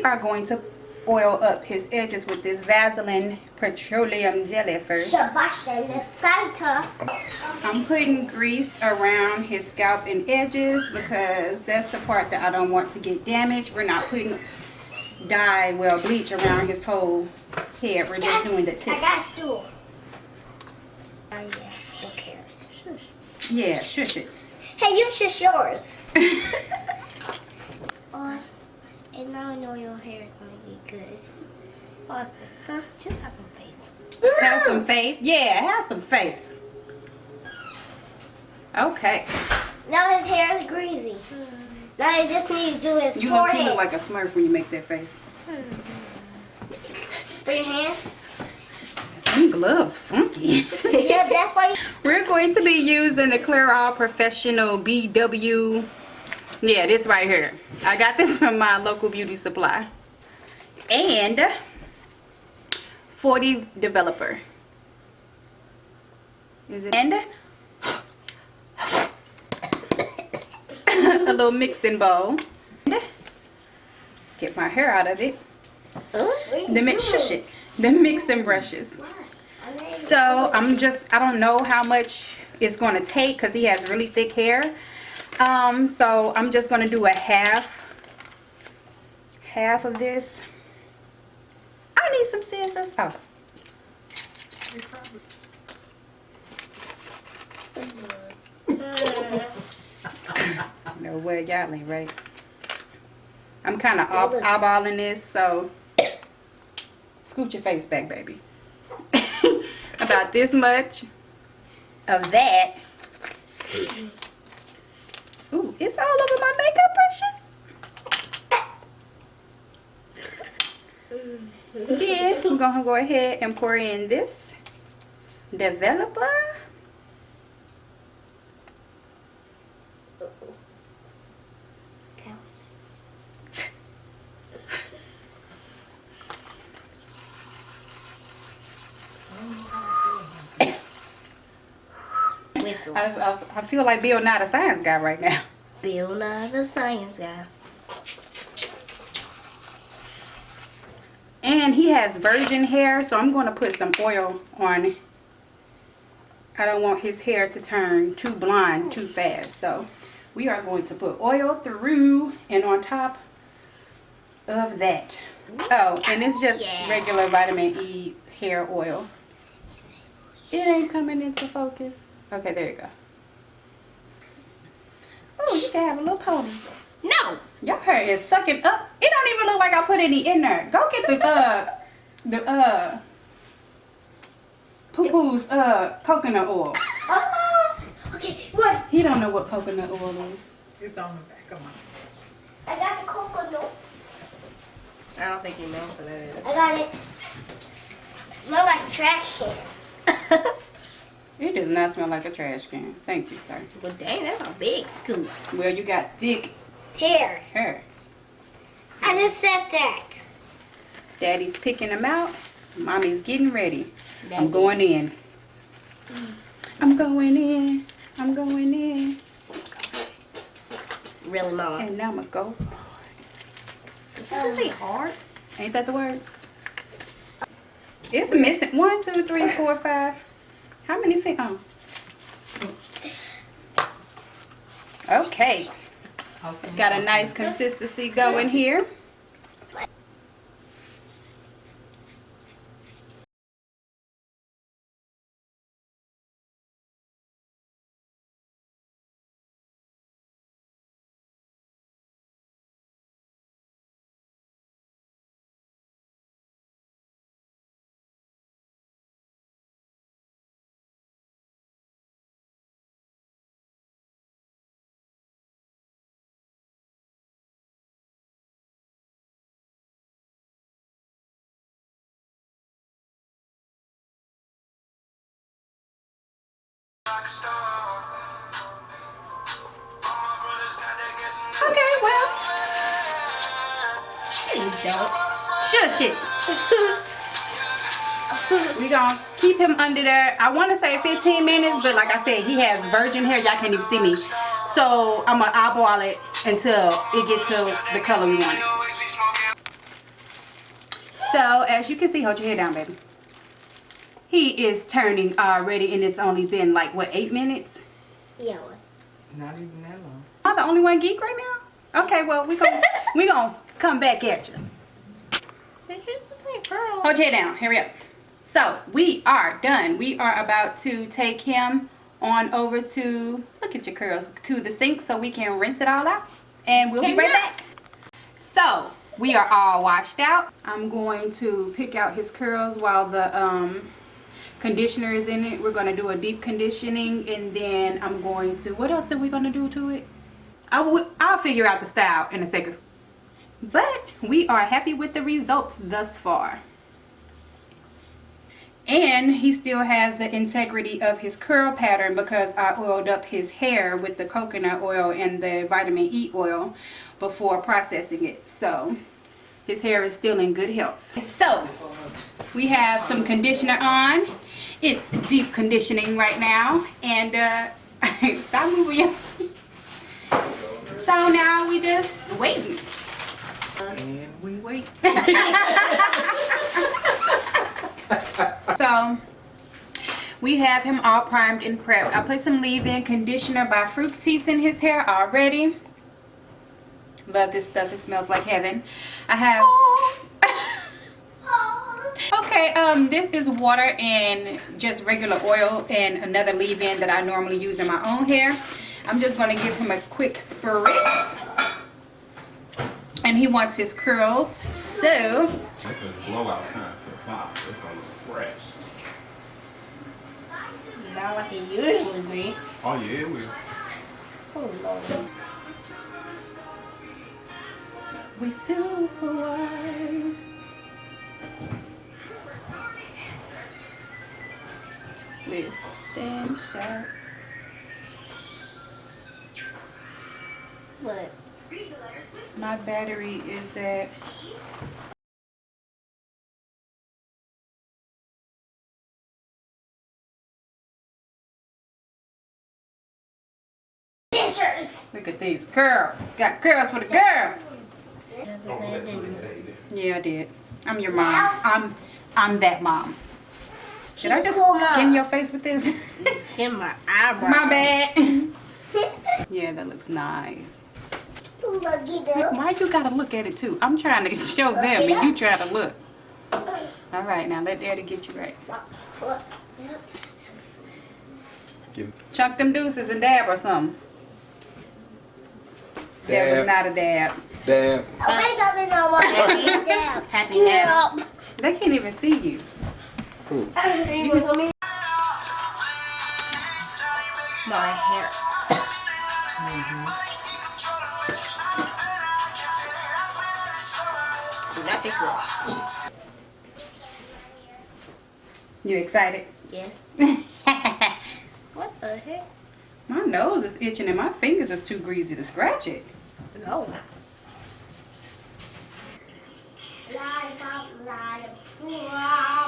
are going to oil up his edges with this Vaseline petroleum jelly first. I'm putting grease around his scalp and edges because that's the part that I don't want to get damaged. We're not putting dye, well, bleach around his whole head. We're just doing the tips. I got a stool. Oh yeah, who cares? Shush. Yeah, shush it. Hey, you shush yours. And now I know your hair is gonna get good. Austin, huh? Just have some faith. Have some faith? Yeah, have some faith. Okay. Now his hair is greasy. Now I just need to do his forehead. You look like a Smurf when you make that face. For your hands? Them gloves funky. Yeah, that's why We're going to be using the Clairol Professional BW. Yeah, this right here. I got this from my local beauty supply. And 40 developer. Is it? And a little mixing bowl. Get my hair out of it. The mixing brushes. So I don't know how much it's going to take because he has really thick hair. So I'm just going to do a half of this. I need some scissors. Oh. No way, y'all ain't right. I'm kind of eyeballing this, so scoot your face back, baby. About this much of that. Ooh, it's all over my makeup brushes. Then I'm gonna go ahead and pour in this developer. I feel like Bill Nye the Science Guy right now. Bill Nye the Science Guy. And he has virgin hair, so I'm going to put some oil on. I don't want his hair to turn too blonde too fast. So we are going to put oil through and on top of that. Oh, and it's just regular vitamin E hair oil. It ain't coming into focus. Okay, there you go. Oh, you can have a little pony. No. Your hair is sucking up. It don't even look like I put any in there. Go get the Poo-Poo's coconut oil. Okay, run. He don't know what coconut oil is. It's on the back of mine. I got the coconut. I don't think you know what that is. I got it. Smell like a trash can. It does not smell like a trash can. Thank you, sir. Well, dang, that's a big scoop. Well, you got thick Hair. hair. I just said that. Daddy's picking them out. Mommy's getting ready. I'm going in. I'm going in. I'm going in. Really, Mama? And now I'm going to go. Does it say hard? Ain't that the words? It's missing 1, 2, 3, 4, 5. How many feet? Oh. Okay. Got a nice consistency going here. Okay, well. Please don't. Shush it. We gonna keep him under there. I want to say 15 minutes, but like I said, he has virgin hair. Y'all can't even see me. So I'm gonna eyeball it until it gets to the color we want it. So as you can see, hold your head down, baby. He is turning already, and it's only been like what, 8 minutes? Yeah, it was. Not even that long. Am I the only one geek right now? Okay, well we gonna come back at you. It's just the same girl. Hold your head down. Hurry up. So we are done. We are about to take him on over to, look at your curls, to the sink so we can rinse it all out, and we'll be right back. So we are all washed out. I'm going to pick out his curls while the conditioner is in it. We're going to do a deep conditioning, and then I'm going to, what else are we going to do to it? I'll figure out the style in a second. But we are happy with the results thus far. And he still has the integrity of his curl pattern because I oiled up his hair with the coconut oil and the vitamin E oil before processing it. So his hair is still in good health. So we have some conditioner on. It's deep conditioning right now. And stop moving. So now we just waiting. And we wait. So we have him all primed and prepped. I put some leave-in conditioner by Fructis in his hair already. Love this stuff. It smells like heaven. I have okay, this is water and just regular oil and another leave-in that I normally use in my own hair. I'm just going to give him a quick spritz. And he wants his curls. So This is blowout time for the pop. It's gonna look fresh. Not like it usually be. Oh yeah, it will. Oh Lord. we super wide. Twist and shout. What? My battery is at Pictures. look at these curls. Got curls for the girls. Yeah, I did. I'm your mom. I'm that mom. Should I just Cool mom. skin your face with this? Skin my eyebrow. My bad. Yeah, that looks nice. Look it up. Why you gotta look at it too? I'm trying to show them and you try to look. All right, now let Daddy get you right. Chuck them deuces and dab or something. That was not a dab. Dab. I wake up and I want to down. Happy now. They can't even see you. My hair. Not this one. You excited? Yes. What the heck? My nose is itching and my fingers is too greasy to scratch it. No. Lollipop, lollipop.